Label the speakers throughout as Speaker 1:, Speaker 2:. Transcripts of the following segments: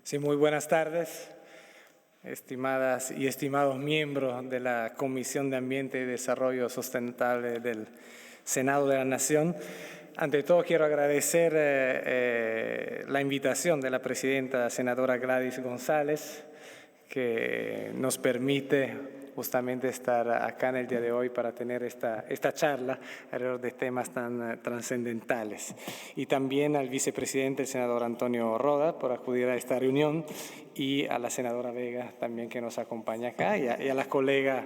Speaker 1: Sí, muy buenas tardes, estimadas y estimados miembros de la Comisión de Ambiente y Desarrollo Sustentable del Senado de la Nación. Ante todo, quiero agradecer la invitación de la presidenta senadora Gladys González, que nos permite justamente estar acá en el día de hoy para tener esta charla alrededor de temas tan trascendentales. Y también al vicepresidente, el senador Antonio Roda, por acudir a esta reunión, y a la senadora Vega también, que nos acompaña acá, y a las colegas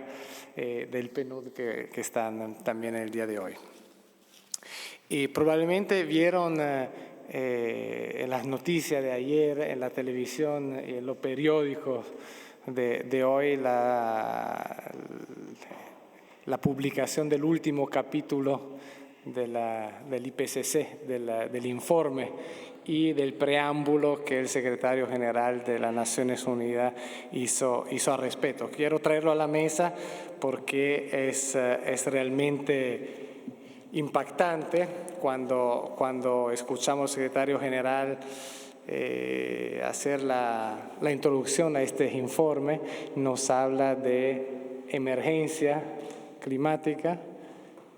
Speaker 1: del PNUD que están también en el día de hoy. Y probablemente vieron en las noticias de ayer, en la televisión y en los periódicos de hoy, la publicación del último capítulo del IPCC, del informe y del preámbulo que el secretario general de las Naciones Unidas hizo al respecto. Quiero traerlo a la mesa porque es realmente impactante cuando escuchamos al secretario general hacer la introducción a este informe. Nos habla de emergencia climática,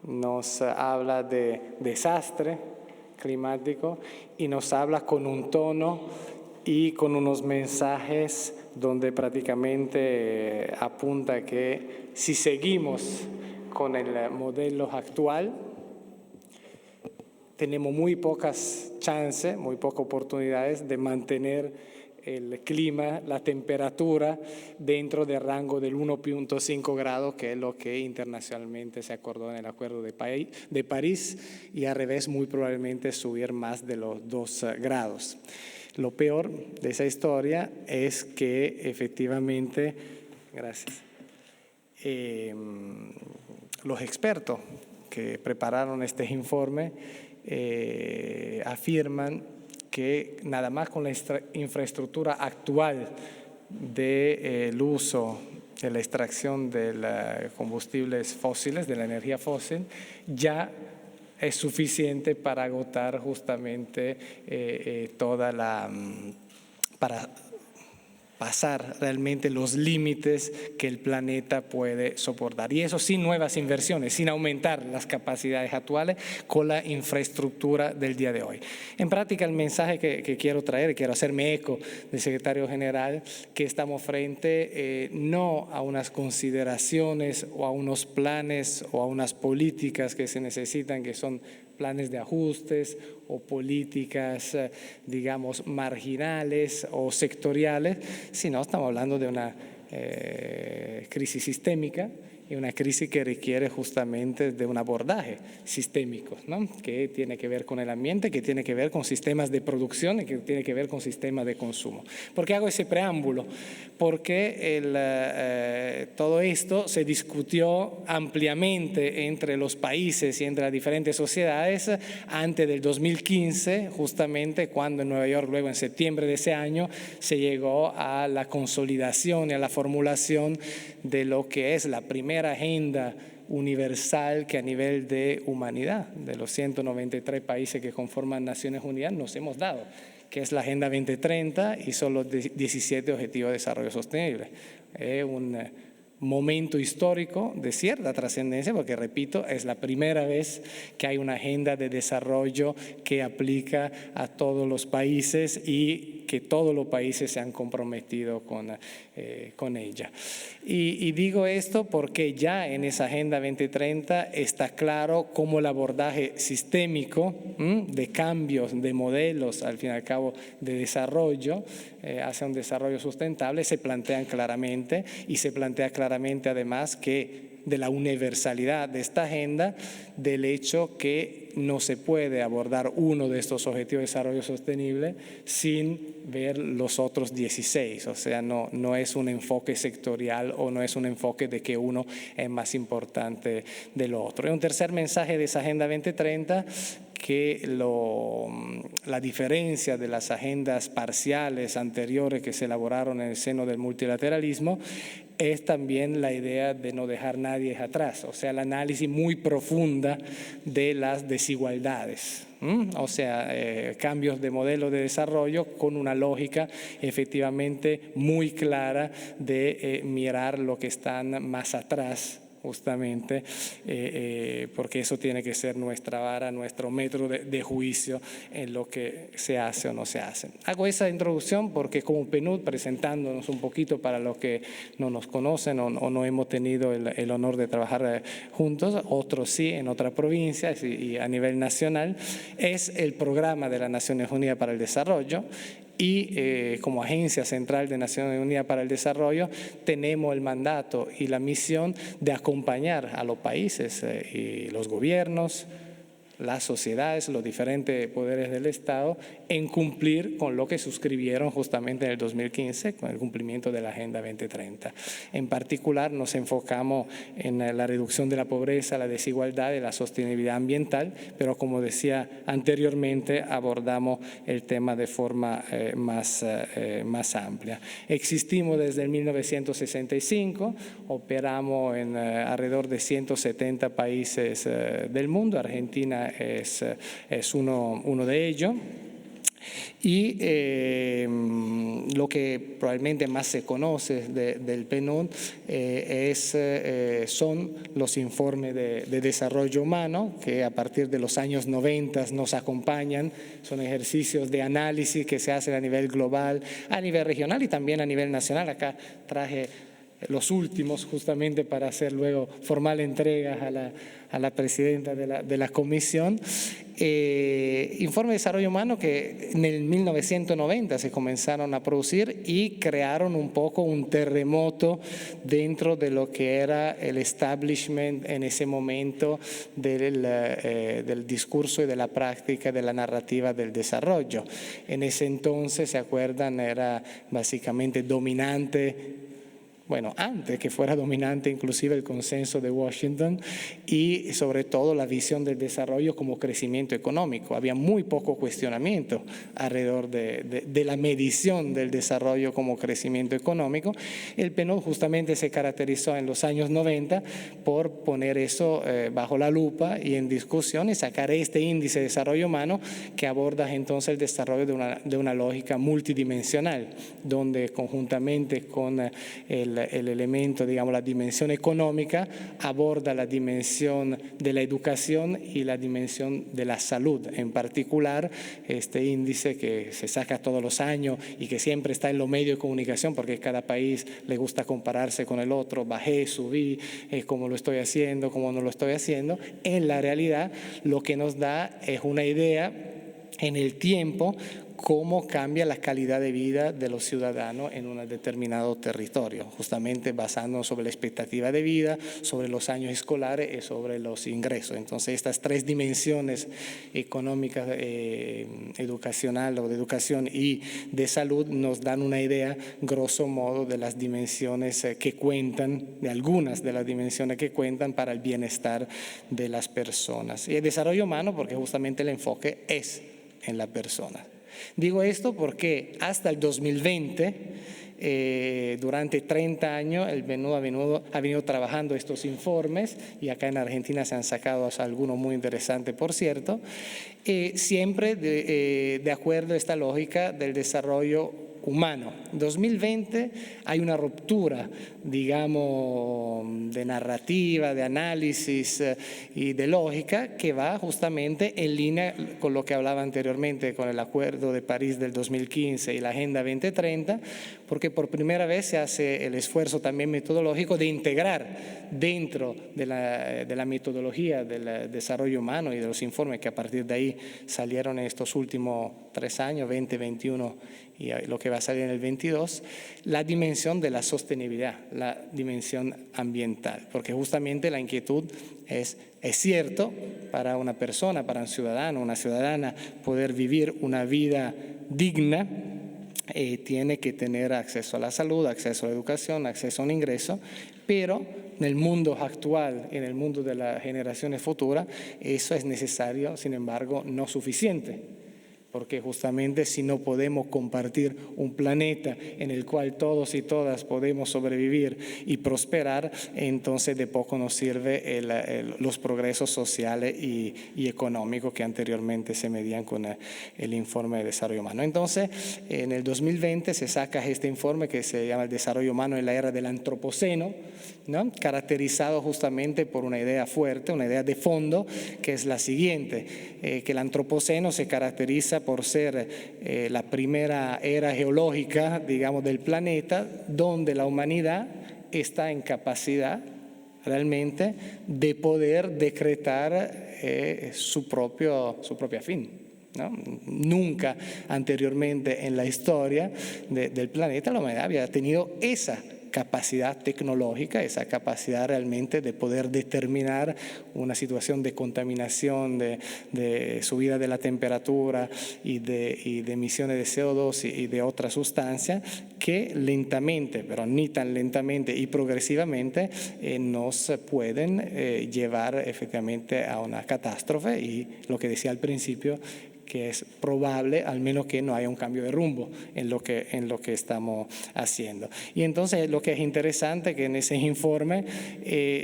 Speaker 1: nos habla de desastre climático y nos habla con un tono y con unos mensajes donde prácticamente apunta que si seguimos con el modelo actual, tenemos muy pocas chances, muy pocas oportunidades de mantener el clima, la temperatura dentro del rango del 1.5 grados, que es lo que internacionalmente se acordó en el Acuerdo de París, y al revés, muy probablemente subir más de los 2 grados. Lo peor de esa historia es que efectivamente, gracias, los expertos que prepararon este informe afirman que nada más con la infraestructura actual del uso de la extracción de combustibles fósiles, de la energía fósil, ya es suficiente para agotar justamente para pasar realmente los límites que el planeta puede soportar. Y eso sin nuevas inversiones, sin aumentar las capacidades actuales con la infraestructura del día de hoy. En práctica, el mensaje que quiero traer, quiero hacerme eco del secretario general, que estamos frente no a unas consideraciones o a unos planes o a unas políticas que se necesitan, que son planes de ajustes o políticas, digamos, marginales o sectoriales, sino estamos hablando de una crisis sistémica y una crisis que requiere justamente de un abordaje sistémico, ¿no? Que tiene que ver con el ambiente, que tiene que ver con sistemas de producción y que tiene que ver con sistemas de consumo. ¿Por qué hago ese preámbulo? Porque todo esto se discutió ampliamente entre los países y entre las diferentes sociedades antes del 2015, justamente cuando en Nueva York, luego en septiembre de ese año, se llegó a la consolidación y a la formulación de lo que es la primera agenda universal que a nivel de humanidad, de los 193 países que conforman Naciones Unidas, nos hemos dado, que es la Agenda 2030 y son los 17 Objetivos de Desarrollo Sostenible. Es un momento histórico de cierta trascendencia, porque, repito, es la primera vez que hay una agenda de desarrollo que aplica a todos los países y que todos los países se han comprometido con ella. Y digo esto porque ya en esa Agenda 2030 está claro cómo el abordaje sistémico de cambios, de modelos, al fin y al cabo, de desarrollo hacia un desarrollo sustentable se plantean claramente, y se plantea claramente además que de la universalidad de esta agenda, del hecho que no se puede abordar uno de estos objetivos de desarrollo sostenible sin ver los otros 16, o sea, no es un enfoque sectorial o no es un enfoque de que uno es más importante de lo otro. Y un tercer mensaje de esa Agenda 2030, que la diferencia de las agendas parciales anteriores que se elaboraron en el seno del multilateralismo es también la idea de no dejar nadie atrás, o sea, el análisis muy profunda de las desigualdades O sea, cambios de modelo de desarrollo con una lógica efectivamente muy clara de mirar lo que están más atrás, justamente, porque eso tiene que ser nuestra vara, nuestro método de juicio en lo que se hace o no se hace. Hago esa introducción porque como PNUD, presentándonos un poquito para los que no nos conocen o no hemos tenido el honor de trabajar juntos, otros sí en otras provincias y a nivel nacional, es el programa de las Naciones Unidas para el Desarrollo. Y como Agencia Central de Naciones Unidas para el Desarrollo tenemos el mandato y la misión de acompañar a los países y los gobiernos, las sociedades, los diferentes poderes del Estado en cumplir con lo que suscribieron justamente en el 2015 con el cumplimiento de la Agenda 2030. En particular nos enfocamos en la reducción de la pobreza, la desigualdad y la sostenibilidad ambiental, pero como decía anteriormente abordamos el tema de forma más amplia. Existimos desde el 1965, operamos en alrededor de 170 países del mundo, Argentina es uno de ellos. Y lo que probablemente más se conoce del PNUD son los informes de desarrollo humano que a partir de los años 90 nos acompañan, son ejercicios de análisis que se hacen a nivel global, a nivel regional y también a nivel nacional. Acá traje los últimos justamente para hacer luego formal entrega a la presidenta de la comisión. Informe de desarrollo humano que en el 1990 se comenzaron a producir y crearon un poco un terremoto dentro de lo que era el establishment en ese momento del discurso y de la práctica de la narrativa del desarrollo. En ese entonces, ¿se acuerdan? Era básicamente dominante. Bueno, antes que fuera dominante inclusive el consenso de Washington y sobre todo la visión del desarrollo como crecimiento económico. Había muy poco cuestionamiento alrededor de la medición del desarrollo como crecimiento económico. El PNUD justamente se caracterizó en los años 90 por poner eso bajo la lupa y en discusión y sacar este índice de desarrollo humano que aborda entonces el desarrollo de una lógica multidimensional, donde conjuntamente con el elemento, digamos, la dimensión económica, aborda la dimensión de la educación y la dimensión de la salud. En particular, este índice que se saca todos los años y que siempre está en los medios de comunicación porque cada país le gusta compararse con el otro, bajé, subí, cómo lo estoy haciendo, cómo no lo estoy haciendo. En la realidad, lo que nos da es una idea en el tiempo cómo cambia la calidad de vida de los ciudadanos en un determinado territorio, justamente basándonos sobre la expectativa de vida, sobre los años escolares y sobre los ingresos. Entonces, estas tres dimensiones económicas, educacional o de educación y de salud nos dan una idea, grosso modo, de las dimensiones que cuentan, de algunas de las dimensiones que cuentan para el bienestar de las personas. Y el desarrollo humano, porque justamente el enfoque es en la persona. Digo esto porque hasta el 2020, durante 30 años, el PNUD ha venido trabajando estos informes y acá en Argentina se han sacado algunos muy interesantes, por cierto, siempre de acuerdo a esta lógica del desarrollo humano. En 2020 hay una ruptura, digamos, de narrativa, de análisis y de lógica que va justamente en línea con lo que hablaba anteriormente, con el Acuerdo de París del 2015 y la Agenda 2030, porque por primera vez se hace el esfuerzo también metodológico de integrar dentro de la metodología del desarrollo humano y de los informes que a partir de ahí salieron en estos últimos 3 años, 2021 y lo que va a salir en el 22, la dimensión de la sostenibilidad, la dimensión ambiental, porque justamente la inquietud es cierto para una persona, para un ciudadano, una ciudadana, poder vivir una vida digna, tiene que tener acceso a la salud, acceso a la educación, acceso a un ingreso, pero en el mundo actual, en el mundo de las generaciones futuras, eso es necesario, sin embargo, no suficiente. porque justamente si no podemos compartir un planeta en el cual todos y todas podemos sobrevivir y prosperar, entonces de poco nos sirve los progresos sociales y económicos que anteriormente se medían con el informe de desarrollo humano. Entonces, en el 2020 se saca este informe que se llama el desarrollo humano en la era del antropoceno, ¿no? Caracterizado justamente por una idea fuerte, una idea de fondo, que es la siguiente, que el antropoceno se caracteriza por ser la primera era geológica, digamos, del planeta, donde la humanidad está en capacidad realmente de poder decretar su propia fin, ¿no? Nunca anteriormente en la historia del planeta la humanidad había tenido esa capacidad tecnológica, esa capacidad realmente de poder determinar una situación de contaminación, de subida de la temperatura y de emisiones de CO2 y de otras sustancias que lentamente, pero ni tan lentamente y progresivamente nos pueden llevar efectivamente a una catástrofe y lo que decía al principio, que es probable al menos que no haya un cambio de rumbo en lo que estamos haciendo. Y entonces lo que es interesante que en ese informe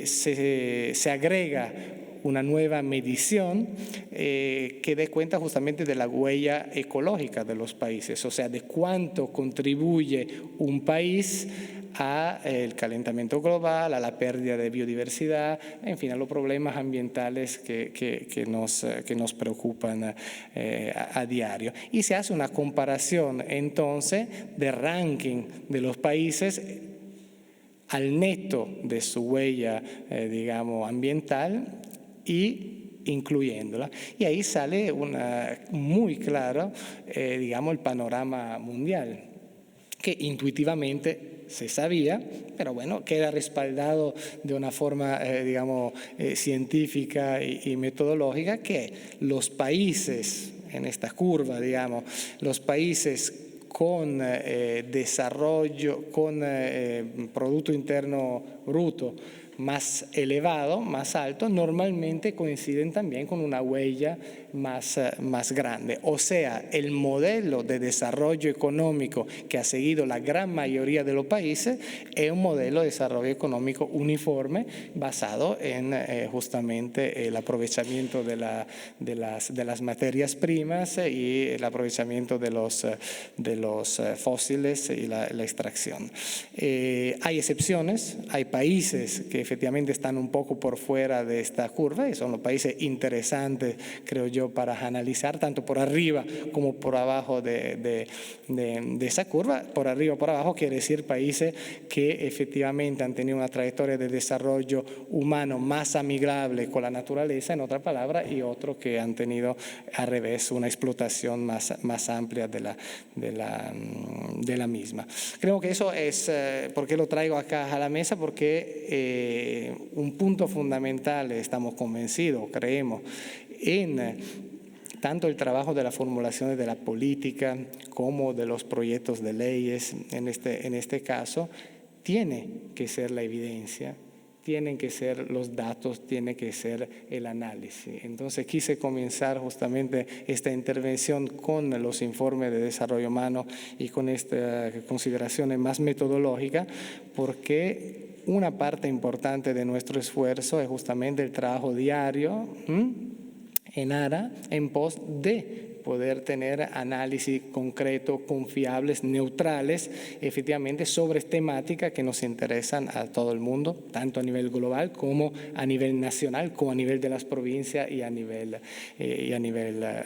Speaker 1: se agrega una nueva medición que dé cuenta justamente de la huella ecológica de los países, o sea, de cuánto contribuye un país al calentamiento global, a la pérdida de biodiversidad, en fin, a los problemas ambientales que nos preocupan a diario. Y se hace una comparación entonces de ranking de los países al neto de su huella, digamos, ambiental y incluyéndola. Y ahí sale muy claro, digamos, el panorama mundial, que intuitivamente se sabía, pero bueno, queda respaldado de una forma, digamos, científica y metodológica, que los países, en esta curva, digamos, los países con desarrollo, con Producto Interno Bruto más elevado, más alto, normalmente coinciden también con una huella más grande. O sea, el modelo de desarrollo económico que ha seguido la gran mayoría de los países es un modelo de desarrollo económico uniforme basado en justamente el aprovechamiento de las materias primas y el aprovechamiento de los fósiles y la extracción. Hay excepciones, hay países que efectivamente están un poco por fuera de esta curva y son los países interesantes, creo yo, para analizar tanto por arriba como por abajo de esa curva. Por arriba o por abajo quiere decir países que efectivamente han tenido una trayectoria de desarrollo humano más amigable con la naturaleza, en otra palabra, y otros que han tenido al revés una explotación más amplia de la misma. Creo que eso es, ¿por qué lo traigo acá a la mesa? Porque un punto fundamental, estamos convencidos, creemos, en tanto el trabajo de la formulación de la política como de los proyectos de leyes, en este caso, tiene que ser la evidencia, tienen que ser los datos, tiene que ser el análisis. Entonces quise comenzar justamente esta intervención con los informes de desarrollo humano y con estas consideraciones más metodológicas, porque una parte importante de nuestro esfuerzo es justamente el trabajo diario en ARA en pos de poder tener análisis concretos, confiables, neutrales, efectivamente, sobre temáticas que nos interesan a todo el mundo, tanto a nivel global como a nivel nacional, como a nivel de las provincias y a nivel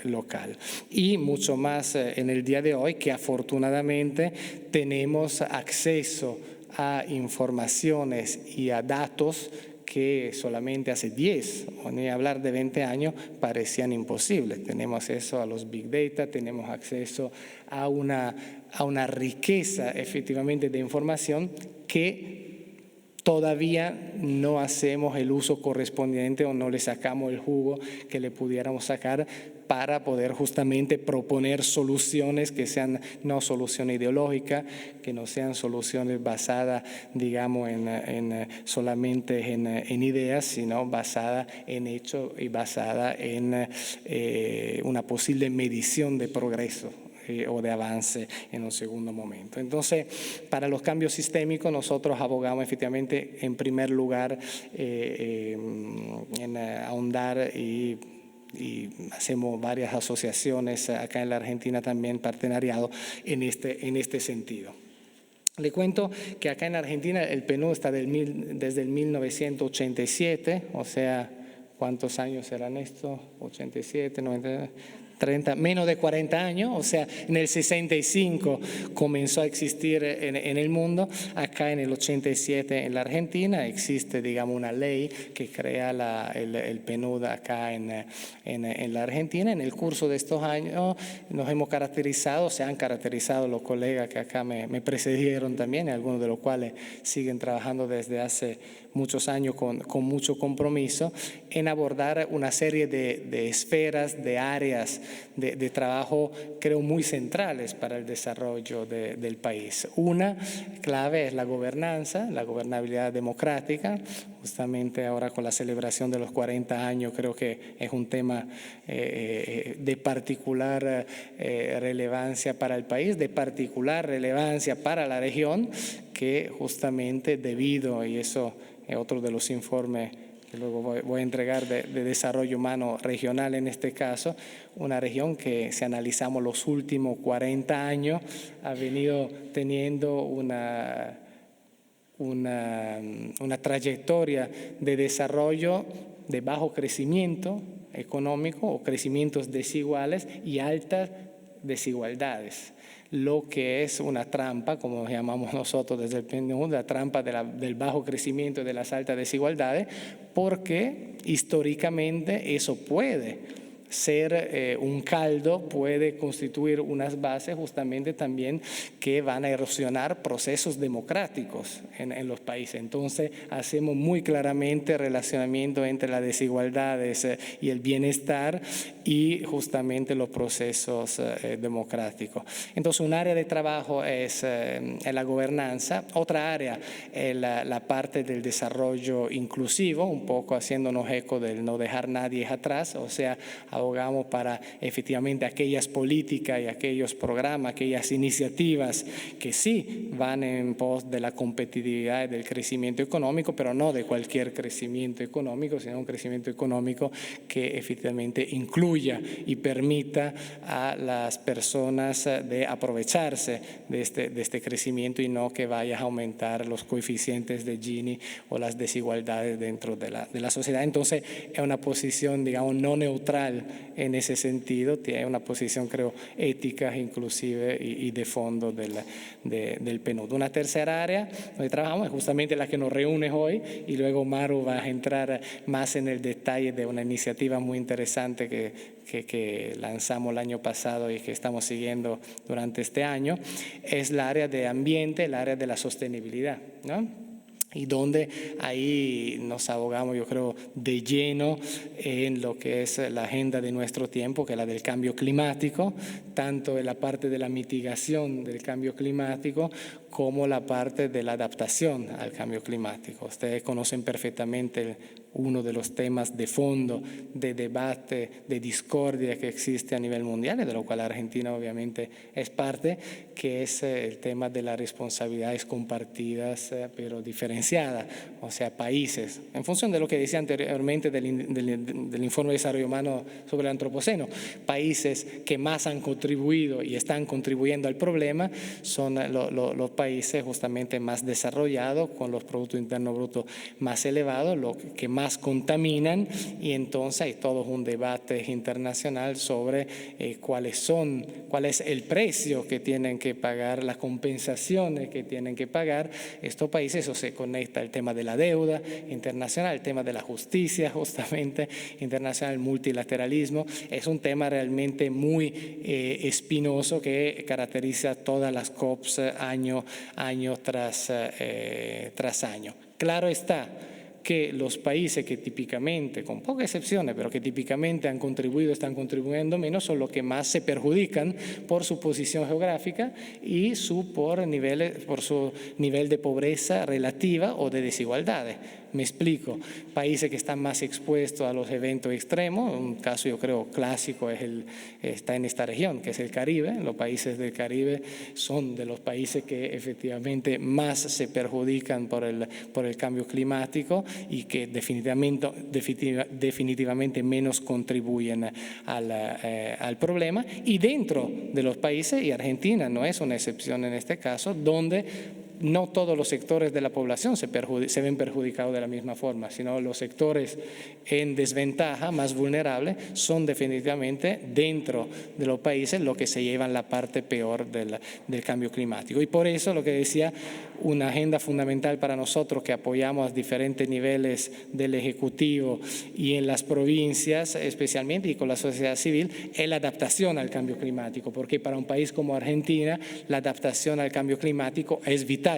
Speaker 1: local. Y mucho más en el día de hoy, que afortunadamente tenemos acceso a informaciones y a datos que solamente hace 10 o ni hablar de 20 años parecían imposibles. Tenemos acceso a los Big Data, tenemos acceso a una riqueza efectivamente de información que todavía no hacemos el uso correspondiente o no le sacamos el jugo que le pudiéramos sacar para poder justamente proponer soluciones que sean no soluciones ideológicas, que no sean soluciones basadas, digamos, solamente en ideas, sino basadas en hechos y basadas en una posible medición de progreso o de avance en un segundo momento. Entonces, para los cambios sistémicos, nosotros abogamos efectivamente, en primer lugar, en ahondar y hacemos varias asociaciones acá en la Argentina también, partenariado en este sentido. Le cuento que acá en Argentina el PNUD está desde el 1987, o sea, ¿cuántos años serán estos? 87, 90... 30, menos de 40 años, o sea, en el 65 comenzó a existir en el mundo. Acá en el 87 en la Argentina existe, digamos, una ley que crea el PNUD acá en la Argentina. En el curso de estos años nos hemos caracterizado, se han caracterizado los colegas que acá me precedieron también, algunos de los cuales siguen trabajando desde hace muchos años con mucho compromiso, en abordar una serie de esferas, de áreas de trabajo, creo, muy centrales para el desarrollo del país. Una clave es la gobernanza, la gobernabilidad democrática. Justamente ahora con la celebración de los 40 años creo que es un tema de particular relevancia para el país, de particular relevancia para la región, que justamente debido, y eso es otro de los informes que luego voy a entregar de desarrollo humano regional en este caso, una región que si analizamos los últimos 40 años ha venido teniendo una trayectoria de desarrollo de bajo crecimiento económico o crecimientos desiguales y altas desigualdades, lo que es una trampa, como llamamos nosotros desde el PNUD, la trampa del bajo crecimiento y de las altas desigualdades, porque históricamente eso puede ser un caldo, puede constituir unas bases justamente también que van a erosionar procesos democráticos en los países. Entonces hacemos muy claramente relacionamiento entre las desigualdades y el bienestar y justamente los procesos democráticos. Entonces un área de trabajo es la gobernanza, otra área es la parte del desarrollo inclusivo, un poco haciéndonos eco del no dejar nadie atrás, o sea, abogamos para efectivamente aquellas políticas y aquellos programas, aquellas iniciativas que sí van en pos de la competitividad y del crecimiento económico, pero no de cualquier crecimiento económico, sino un crecimiento económico que efectivamente incluya y permita a las personas de aprovecharse de este crecimiento y no que vaya a aumentar los coeficientes de Gini o las desigualdades dentro de la sociedad. Entonces es una posición, digamos, no neutral en ese sentido, tiene una posición, creo, ética inclusive y de fondo del PNUD. Una tercera área donde trabajamos es justamente la que nos reúne hoy, y luego Maru va a entrar más en el detalle de una iniciativa muy interesante que lanzamos el año pasado y que estamos siguiendo durante este año, es el área de ambiente, el área de la sostenibilidad, ¿no? Y donde ahí nos abogamos, yo creo, de lleno en lo que es la agenda de nuestro tiempo, que es la del cambio climático, tanto en la parte de la mitigación del cambio climático como la parte de la adaptación al cambio climático. Ustedes conocen perfectamente uno de los temas de fondo, de debate, de discordia que existe a nivel mundial, y de lo cual Argentina obviamente es parte, que es el tema de las responsabilidades compartidas pero diferenciadas, o sea, países, en función de lo que decía anteriormente del informe de desarrollo humano sobre el antropoceno, países que más han contribuido y están contribuyendo al problema son los países justamente más desarrollados, con los productos internos brutos más elevados, los que más más contaminan, y entonces hay todo un debate internacional sobre cuál es el precio que tienen que pagar, las compensaciones que tienen que pagar estos países. Eso se conecta al tema de la deuda internacional, el tema de la justicia justamente internacional, el multilateralismo. Es un tema realmente muy espinoso que caracteriza todas las COPs año tras año. Claro está que los países que típicamente, con pocas excepciones, pero que típicamente han contribuido, están contribuyendo menos, son los que más se perjudican por su posición geográfica y por su nivel de pobreza relativa o de desigualdades. Me explico, países que están más expuestos a los eventos extremos, un caso yo creo clásico está en esta región, que es el Caribe. Los países del Caribe son de los países que efectivamente más se perjudican por el cambio climático y que definitivamente menos contribuyen al problema. Y dentro de los países, y Argentina no es una excepción en este caso, donde no todos los sectores de la población se ven perjudicados de la misma forma, sino los sectores en desventaja, más vulnerables, son definitivamente dentro de los países los que se llevan la parte peor del cambio climático. Y por eso lo que decía, una agenda fundamental para nosotros que apoyamos a diferentes niveles del Ejecutivo y en las provincias especialmente y con la sociedad civil, es la adaptación al cambio climático, porque para un país como Argentina la adaptación al cambio climático es vital.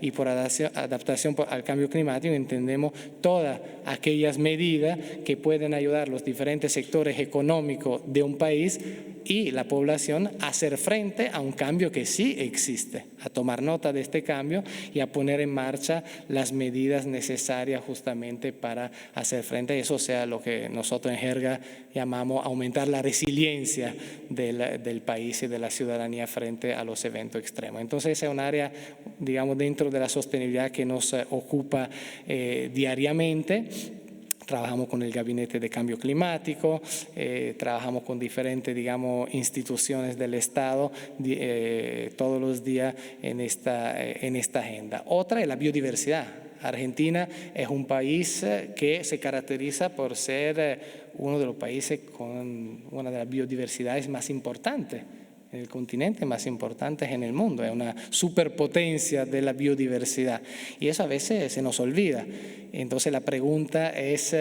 Speaker 1: Y por adaptación al cambio climático entendemos todas aquellas medidas que pueden ayudar a los diferentes sectores económicos de un país y la población a hacer frente a un cambio que sí existe, a tomar nota de este cambio y a poner en marcha las medidas necesarias justamente para hacer frente a eso, o sea, lo que nosotros en jerga llamamos aumentar la resiliencia del país y de la ciudadanía frente a los eventos extremos. Entonces, esa es un área, digamos, dentro de la sostenibilidad que nos ocupa diariamente. Trabajamos con el Gabinete de Cambio Climático, trabajamos con diferentes, digamos, instituciones del Estado todos los días en esta agenda. Otra es la biodiversidad. Argentina es un país que se caracteriza por ser uno de los países con una de las biodiversidades más importantes en el continente, más importantes en el mundo. Es una superpotencia de la biodiversidad y eso a veces se nos olvida. Entonces la pregunta es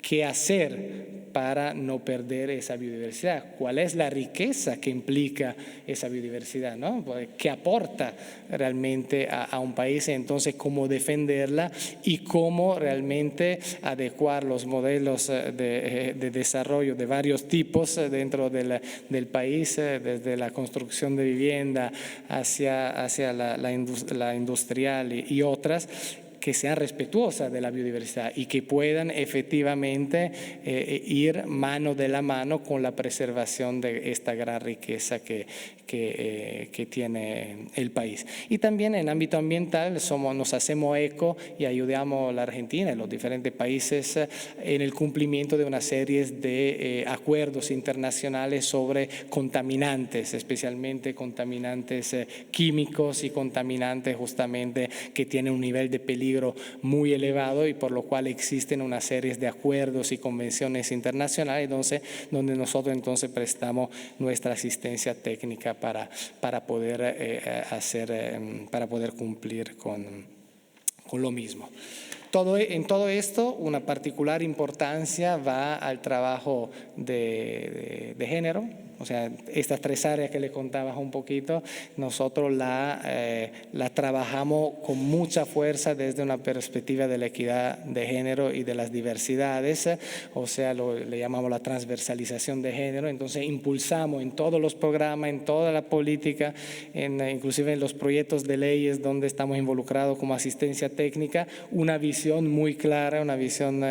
Speaker 1: ¿qué hacer para no perder esa biodiversidad? ¿Cuál es la riqueza que implica esa biodiversidad, ¿no? ¿Qué aporta realmente a un país? Entonces, ¿cómo defenderla y cómo realmente adecuar los modelos de desarrollo de varios tipos dentro del país, desde la construcción de vivienda hacia la industrial y otras, que sean respetuosas de la biodiversidad y que puedan efectivamente ir mano de la mano con la preservación de esta gran riqueza que tiene el país. Y también en ámbito ambiental nos hacemos eco y ayudamos a la Argentina y los diferentes países en el cumplimiento de una serie de acuerdos internacionales sobre contaminantes, especialmente contaminantes químicos y contaminantes justamente que tienen un nivel de peligro muy elevado y por lo cual existen una serie de acuerdos y convenciones internacionales donde nosotros entonces prestamos nuestra asistencia técnica para poder cumplir con lo mismo. En todo esto, una particular importancia va al trabajo de género. O sea, estas tres áreas que le contaba un poquito, nosotros la trabajamos con mucha fuerza desde una perspectiva de la equidad de género y de las diversidades, o sea, le llamamos la transversalización de género. Entonces, impulsamos en todos los programas, en toda la política, inclusive en los proyectos de leyes donde estamos involucrados como asistencia técnica, una visión muy clara, una visión,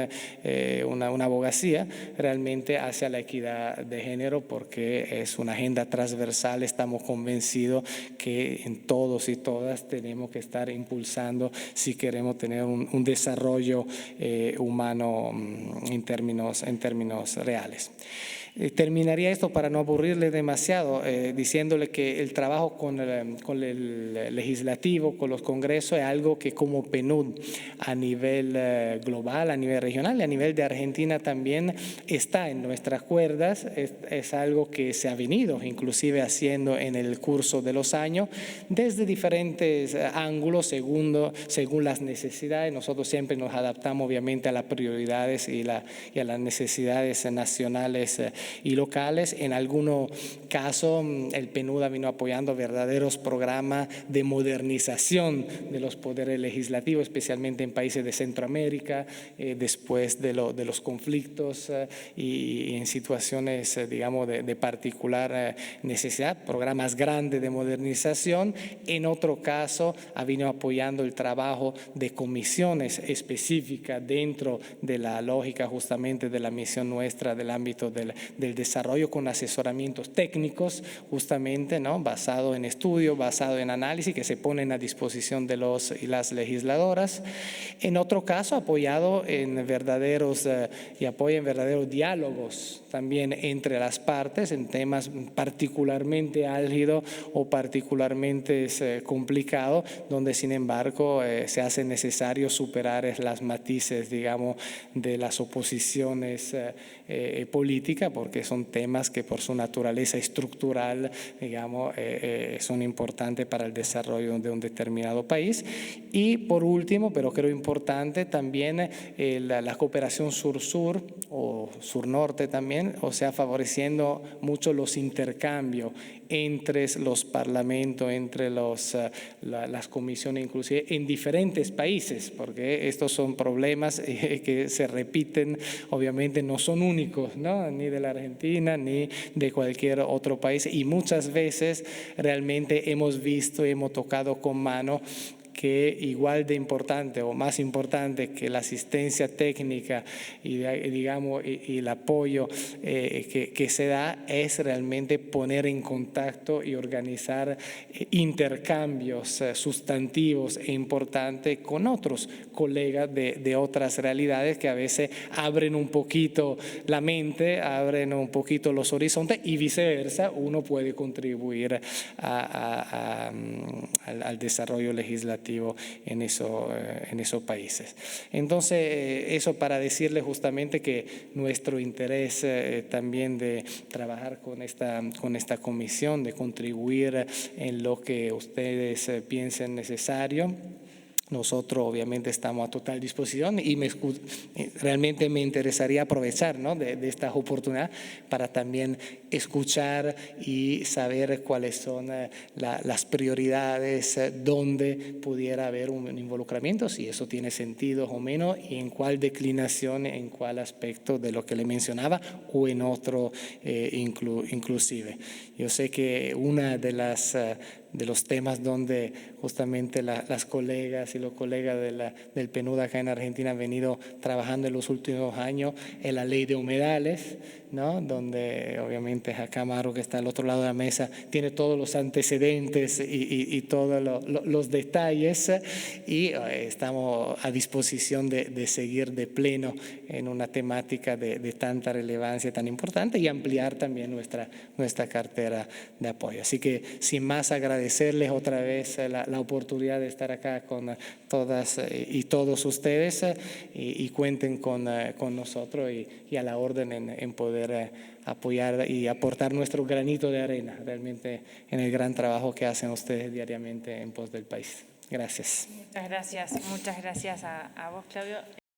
Speaker 1: una abogacía realmente hacia la equidad de género, porque es una agenda transversal. Estamos convencidos que en todos y todas tenemos que estar impulsando si queremos tener un desarrollo humano en términos reales. Terminaría esto para no aburrirle demasiado, diciéndole que el trabajo con el legislativo, con los congresos, es algo que como PNUD a nivel global, a nivel regional y a nivel de Argentina también está en nuestras cuerdas. Es algo que se ha venido inclusive haciendo en el curso de los años desde diferentes ángulos según las necesidades. Nosotros siempre nos adaptamos obviamente a las prioridades y a las necesidades nacionales y locales. En algunos casos el PNUD vino apoyando verdaderos programas de modernización de los poderes legislativos, especialmente en países de Centroamérica, después de los conflictos y en situaciones, digamos, de particular necesidad, programas grandes de modernización. En otro caso, ha venido apoyando el trabajo de comisiones específicas dentro de la lógica justamente de la misión nuestra del ámbito del desarrollo, con asesoramientos técnicos justamente, ¿no?, basado en estudio, basado en análisis, que se ponen a disposición de los y las legisladoras. En otro caso, apoyado en verdaderos diálogos también entre las partes en temas particularmente álgidos o particularmente complicados, donde sin embargo se hace necesario superar las matices, digamos, de las oposiciones políticas, porque son temas que por su naturaleza estructural, digamos, son importantes para el desarrollo de un determinado país. Y por último, pero creo importante también, la cooperación sur-sur o sur-norte también, o sea, favoreciendo mucho los intercambios entre los parlamentos, entre las comisiones, inclusive en diferentes países, porque estos son problemas que se repiten, obviamente no son únicos, ¿no?, ni de la Argentina ni de cualquier otro país, y muchas veces realmente hemos visto y hemos tocado con mano que igual de importante o más importante que la asistencia técnica y, digamos, y el apoyo que se da es realmente poner en contacto y organizar intercambios sustantivos e importantes con otros colegas de otras realidades, que a veces abren un poquito la mente, abren un poquito los horizontes, y viceversa, uno puede contribuir al desarrollo legislativo en esos países. Entonces, eso para decirle justamente que nuestro interés también de trabajar con esta comisión, de contribuir en lo que ustedes piensen necesario. Nosotros obviamente estamos a total disposición y realmente me interesaría aprovechar, ¿no?, de esta oportunidad para también escuchar y saber cuáles son las prioridades, dónde pudiera haber un involucramiento, si eso tiene sentido o menos, y en cuál declinación, en cuál aspecto de lo que le mencionaba o en otro inclusive. Yo sé que una de los temas donde justamente las colegas y los colegas del PNUD acá en Argentina han venido trabajando en los últimos años es la ley de humedales, ¿no?, donde obviamente Jacamaro, que está al otro lado de la mesa, tiene todos los antecedentes y todos los detalles, y estamos a disposición de seguir de pleno en una temática de tanta relevancia, tan importante, y ampliar también nuestra cartera de apoyo. Así que sin más, agradecerles otra vez la oportunidad de estar acá con todas y todos ustedes, y cuenten con nosotros y a la orden en poder apoyar y aportar nuestro granito de arena realmente en el gran trabajo que hacen ustedes diariamente en pos del país. Gracias.
Speaker 2: Muchas gracias a vos, Claudio.